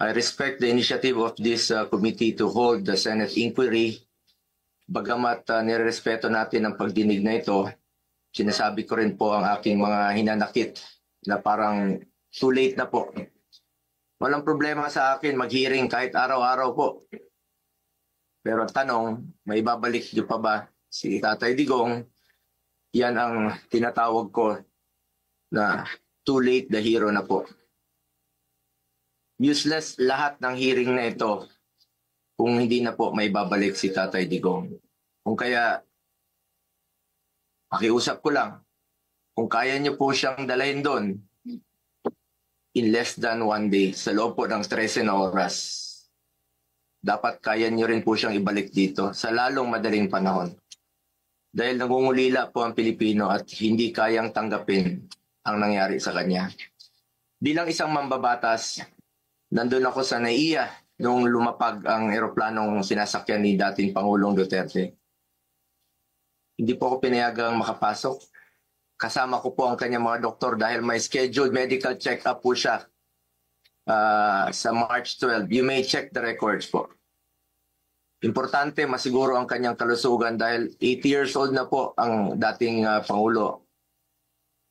I respect the initiative of this committee to hold the Senate inquiry. Bagamat nirerespeto natin ang pagdinig na ito, sinasabi ko rin po ang aking mga hinanakit na parang too late na po. Walang problema sa akin mag-hearing kahit araw-araw po. Pero tanong, may babalik niyo pa ba si Tatay Digong? Yan ang tinatawag ko na too late the hero na po. Useless lahat ng hearing na ito kung hindi na po may babalik si Tatay Digong. Kung kaya, pakiusap ko lang, kung kaya niyo po siyang dalhin doon in less than 1 day, sa loob po ng 13 na oras, dapat kaya niyo rin po siyang ibalik dito sa lalong madaling panahon. Dahil nangungulila po ang Pilipino at hindi kayang tanggapin ang nangyari sa kanya. Bilang isang mambabatas, nandun ako sa NAIA nung lumapag ang eroplanong sinasakyan ni dating Pangulong Duterte. Hindi po ako pinayagang makapasok. Kasama ko po ang kanyang mga doktor dahil may scheduled medical check-up po siya sa March 12. You may check the records po. Importante, masiguro ang kanyang kalusugan dahil 80 years old na po ang dating Pangulo.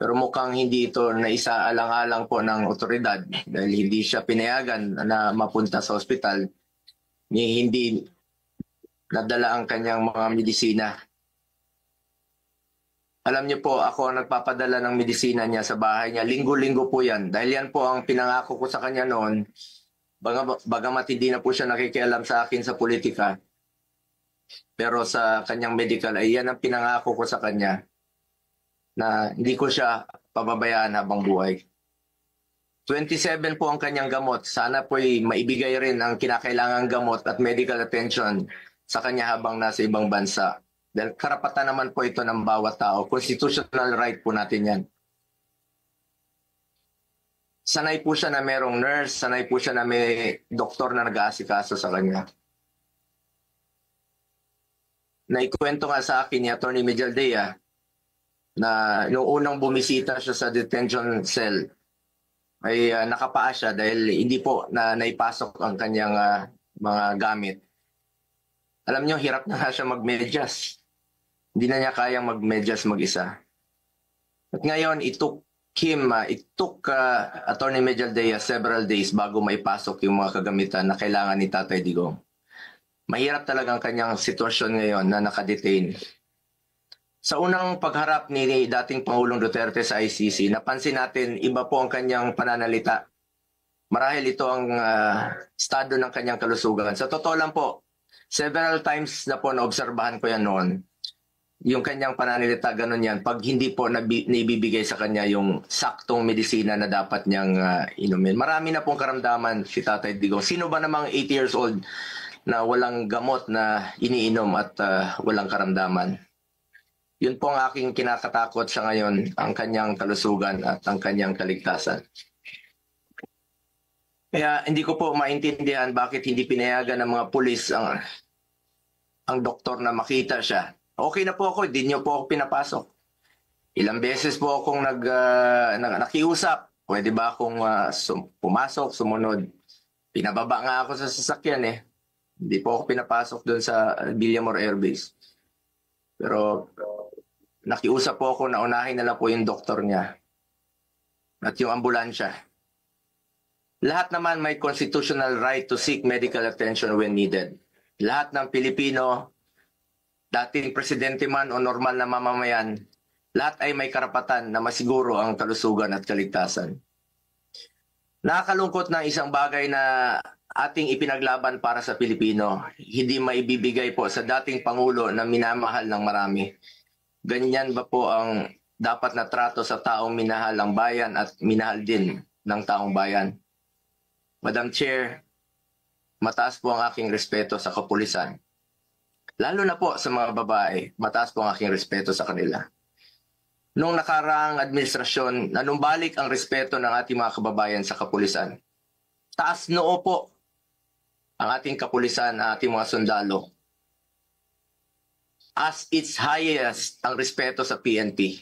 Pero mukhang hindi ito naisaalang-alang po ng otoridad dahil hindi siya pinayagan na mapunta sa ospital. Hindi nadala ang kanyang mga medisina. Alam niyo po, ako ang nagpapadala ng medisina niya sa bahay niya. Linggo-linggo po yan. Dahil yan po ang pinangako ko sa kanya noon. Bagamat hindi na po siya nakikialam sa akin sa politika. Pero sa kanyang medical, ay yan ang pinangako ko sa kanya. Na hindi ko siya pababayaan habang buhay. 27 po ang kanyang gamot. Sana po ay maibigay rin ang kinakailangang gamot at medical attention sa kanya habang nasa ibang bansa. Dahil karapatan naman po ito ng bawat tao. Constitutional right po natin yan. Sanay po siya na merong nurse, sanay po siya na may doktor na nag-aasikaso sa kanya. Naikwento nga sa akin ni Atty. Mejaldea na noong unang bumisita siya sa detention cell ay nakapaa siya dahil hindi po na naipasok ang kanyang mga gamit. Alam niyo, hirap na nga siya magmedyas. Hindi na niya kayang magmedyas mag-isa. At ngayon, it took Atty. Mejaldea several days bago maipasok yung mga kagamitan na kailangan ni Tatay Digong. Mahirap talagang kanyang sitwasyon ngayon na nakadetain. Sa unang pagharap ni dating Pangulong Duterte sa ICC, napansin natin iba po ang kanyang pananalita. Marahil ito ang estado ng kanyang kalusugan. Sa totoo lang po, several times na po naobserbahan ko yan noon. Yung kanyang pananalita, ganun yan. Pag hindi po naibibigay sa kanya yung saktong medisina na dapat niyang inumin. Marami na pong karamdaman si Tatay Digong. Sino ba namang 80 years old na walang gamot na iniinom at walang karamdaman? Yun po ang aking kinakatakot sa ngayon, ang kanyang kalusugan at ang kanyang kaligtasan. Kaya hindi ko po maintindihan bakit hindi pinayagan ng mga pulis ang doktor na makita siya. Okay na po ako, hindi niyo po ako pinapasok. Ilang beses po akong nakiusap. Pwede ba akong pumasok, sumunod? Pinababa nga ako sa sasakyan eh. Hindi po ako pinapasok doon sa Villamor Air Base. Pero nakiusap po ako na unahin na lang po yung doktor niya at yung ambulansya. Lahat naman may constitutional right to seek medical attention when needed. Lahat ng Pilipino, dating presidente man o normal na mamamayan, lahat ay may karapatan na masiguro ang kalusugan at kaligtasan. Nakakalungkot na isang bagay na ating ipinaglaban para sa Pilipino, hindi maibibigay po sa dating Pangulo na minamahal ng marami. Ganyan ba po ang dapat na trato sa taong minahal ang bayan at minahal din ng taong bayan? Madam Chair, mataas po ang aking respeto sa kapulisan. Lalo na po sa mga babae, mataas po ang aking respeto sa kanila. Noong nakaraang administrasyon, nanumbalik ang respeto ng ating mga kababayan sa kapulisan. Taas noo po ang ating kapulisan, ang ating mga sundalo. As its highest ang respeto sa PNP.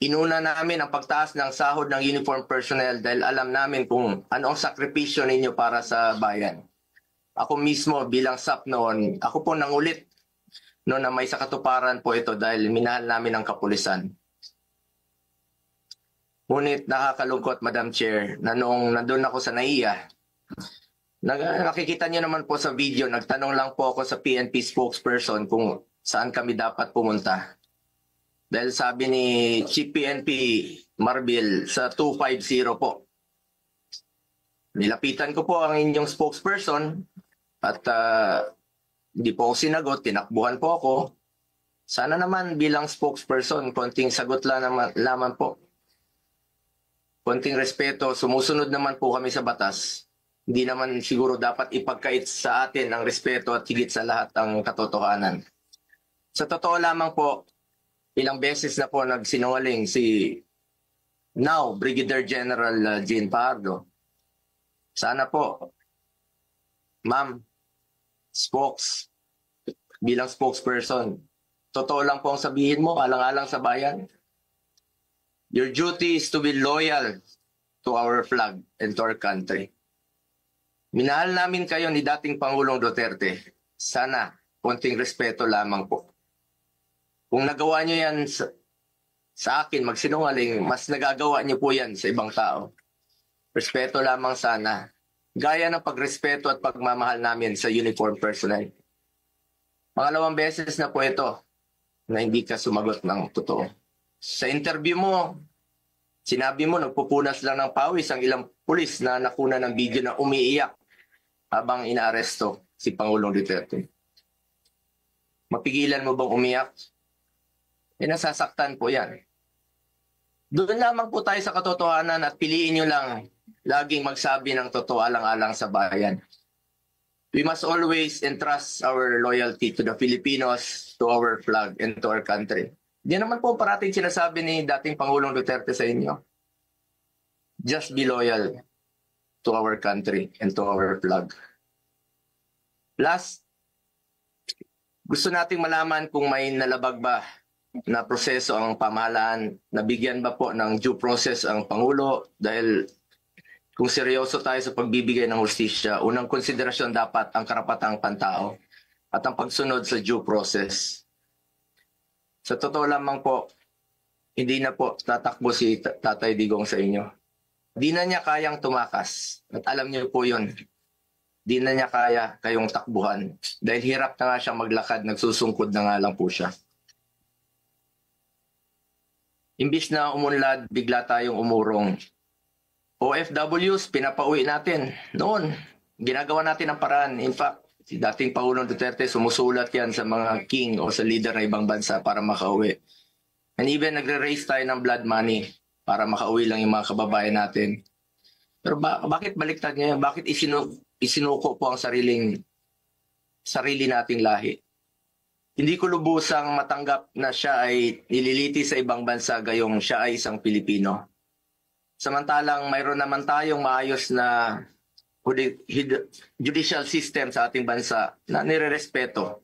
Inuna namin ang pagtaas ng sahod ng uniform personnel dahil alam namin kung ano ang sakripisyo ninyo para sa bayan. Ako mismo bilang SAP noon, ako po nangulit noon na may sakatuparan po ito dahil minahal namin ang kapulisan. Ngunit nakakalungkot, Madam Chair, na noong nandun ako sa NAIA, nakikita niyo naman po sa video, nagtanong lang po ako sa PNP spokesperson kung saan kami dapat pumunta. Dahil sabi ni Chief PNP Marbil sa 250 po. Nilapitan ko po ang inyong spokesperson at hindi po ako sinagot, tinakbuhan po ako. Sana naman bilang spokesperson, konting sagot lamang po. Konting respeto, sumusunod naman po kami sa batas. Hindi naman siguro dapat ipagkait sa atin ang respeto at higit sa lahat ang katotohanan. Sa totoo lamang po, ilang beses na po nagsinungaling si now Brigadier General Jean Pardo. Sana po, ma'am, bilang spokesperson, totoo lang po ang sabihin mo, alang-alang sa bayan. Your duty is to be loyal to our flag and to our country. Minahal namin kayo ni dating Pangulong Duterte. Sana, konting respeto lamang po. Kung nagawa nyo yan sa akin, magsinungaling, mas nagagawa nyo po yan sa ibang tao. Respeto lamang sana. Gaya ng pagrespeto at pagmamahal namin sa uniform personnel. Pangalawang beses na po ito na hindi ka sumagot ng totoo. Sa interview mo, sinabi mo nagpupunas lang ng pawis ang ilang pulis na nakuna ng video na umiiyak habang inaaresto si Pangulong Duterte. Mapigilan mo bang umiyak? Nasasaktan po yan. Doon lamang po tayo sa katotohanan at piliin nyo lang laging magsabi ng totoo alang-alang sa bayan. We must always entrust our loyalty to the Filipinos, to our flag, and to our country. Di naman po parating sinasabi ni dating Pangulong Duterte sa inyo. Just be loyal to our country and to our flag. Last, gusto nating malaman kung may nalabag ba na proseso ang pamahalaan, nabigyan ba po ng due process ang Pangulo dahil kung seryoso tayo sa pagbibigay ng hustisya, unang konsiderasyon dapat ang karapatang pantao at ang pagsunod sa due process. Sa totoo lamang po, hindi na po tatakbo si Tatay Digong sa inyo. Di na niya kayang tumakas at alam niyo po yun. Di na niya kaya kayong takbuhan dahil hirap na nga siyang maglakad, nagsusungkod na nga lang po siya. Imbis na umunlad, bigla tayong umurong. OFWs, pinapauwi natin. Noon, ginagawa natin ang paraan. In fact, si dating Pangulong Duterte, sumusulat yan sa mga king o sa leader ng ibang bansa para makauwi. And even nagre-raise tayo ng blood money para makauwi lang yung mga kababayan natin. Pero bakit baliktad niya? Bakit isinuko po ang sarili nating lahi? Hindi ko lubusang matanggap na siya ay nililiti sa ibang bansa gayong siya ay isang Pilipino. Samantalang mayroon naman tayong maayos na judicial system sa ating bansa na nirerespeto.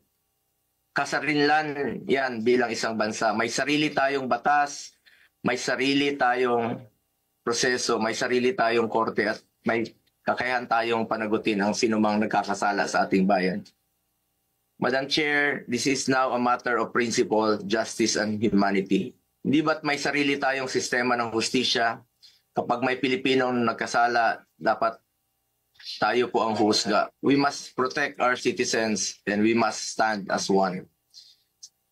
Kasarinlan yan bilang isang bansa. May sarili tayong batas, may sarili tayong proseso, may sarili tayong korte at may kakayahan tayong panagutin ang sinumang nagkakasala sa ating bayan. Madam Chair, this is now a matter of principle, justice, and humanity. Hindi ba't may sarili tayong sistema ng hustisya? Kapag may Pilipinong nagkasala, dapat tayo po ang husga. We must protect our citizens and we must stand as one.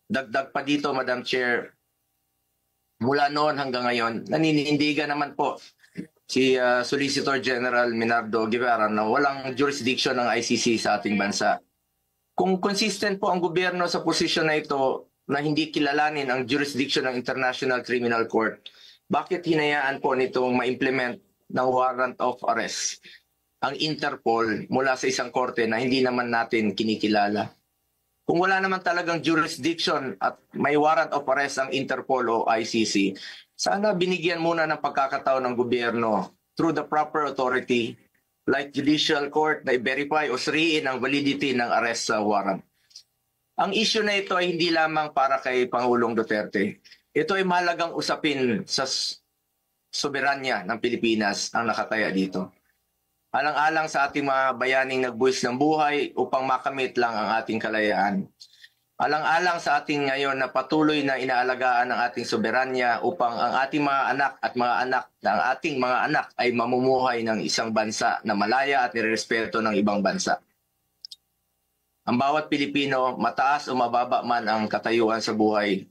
Dagdag pa dito, Madam Chair, mula noon hanggang ngayon, naninindigan naman po si Solicitor General Minardo Guevara na walang jurisdiction ng ICC sa ating bansa. Kung consistent po ang gobyerno sa posisyon na ito na hindi kilalanin ang jurisdiction ng International Criminal Court, bakit hinayaan po nitong ma-implement ng warrant of arrest ang Interpol mula sa isang korte na hindi naman natin kinikilala? Kung wala naman talagang jurisdiction at may warrant of arrest ang Interpol o ICC, sana binigyan muna ng pagkakataon ng gobyerno through the proper authority like judicial court na i-verify o suriin ang validity ng arrest warrant. Ang issue na ito ay hindi lamang para kay Pangulong Duterte. Ito ay mahalagang usapin sa soberanya ng Pilipinas ang nakataya dito. Alang-alang sa ating mga bayaning nagbuwis ng buhay upang makamit lang ang ating kalayaan. Alang-alang sa ating ngayon na patuloy na inaalagaan ang ating soberanya upang ang ating mga anak at mga anak na ang ating mga anak ay mamumuhay ng isang bansa na malaya at nirespeto ng ibang bansa. Ang bawat Pilipino, mataas o mababa man ang katayuan sa buhay,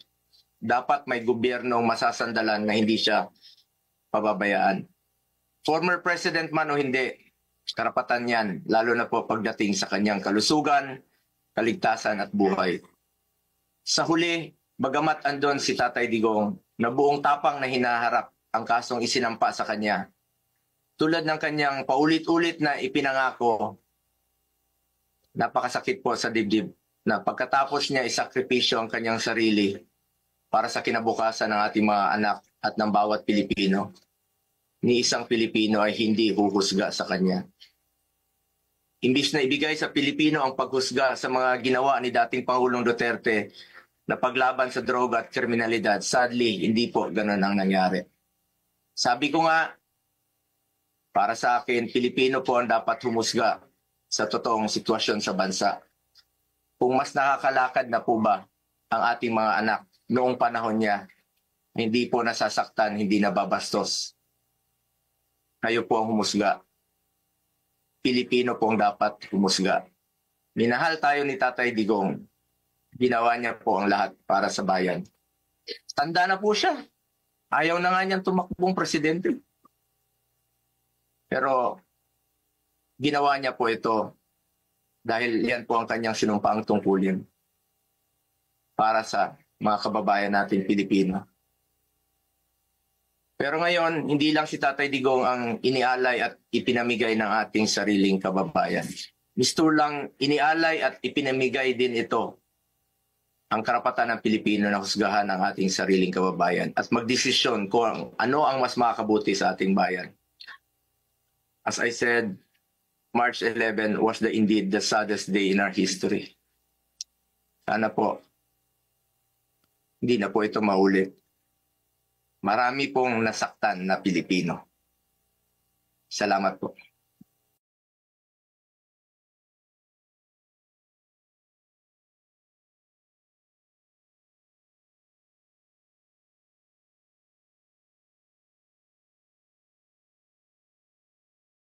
dapat may gobyernong masasandalan na hindi siya pababayaan. Former president man o hindi, karapatan yan, lalo na po pagdating sa kanyang kalusugan, kaligtasan at buhay. Sa huli, bagamat andon si Tatay Digong na buong tapang na hinaharap ang kasong isinampa sa kanya, tulad ng kanyang paulit-ulit na ipinangako, napakasakit po sa dibdib na pagkatapos niya isakripisyo ang kanyang sarili para sa kinabukasan ng ating mga anak at ng bawat Pilipino, ni isang Pilipino ay hindi huhusga sa kanya. Imbis na ibigay sa Pilipino ang paghusga sa mga ginawa ni dating Pangulong Duterte na paglaban sa droga at kriminalidad, sadly, hindi po ganun ang nangyari. Sabi ko nga, para sa akin, Pilipino po ang dapat humusga sa totoong sitwasyon sa bansa. Kung mas nakakalakad na po ba ang ating mga anak noong panahon niya, hindi po nasasaktan, hindi nababastos. Kayo po ang humusga. Pilipino po ang dapat humusga. Minahal tayo ni Tatay Digong. Ginawa niya po ang lahat para sa bayan. Tanda na po siya. Ayaw na nga niyang tumakbong presidente. Pero ginawa niya po ito dahil yan po ang kanyang sinumpaang tungkulin para sa mga kababayan natin Pilipino. Pero ngayon, hindi lang si Tatay Digong ang inialay at ipinamigay ng ating sariling kababayan. Mistur lang inialay at ipinamigay din ito ang karapatan ng Pilipino na husgahan ang ating sariling kababayan at magdesisyon kung ano ang mas makakabuti sa ating bayan. As I said, March 11 was indeed the saddest day in our history. Sana po, hindi na po ito maulit. Marami pong nasaktan na Pilipino. Salamat po.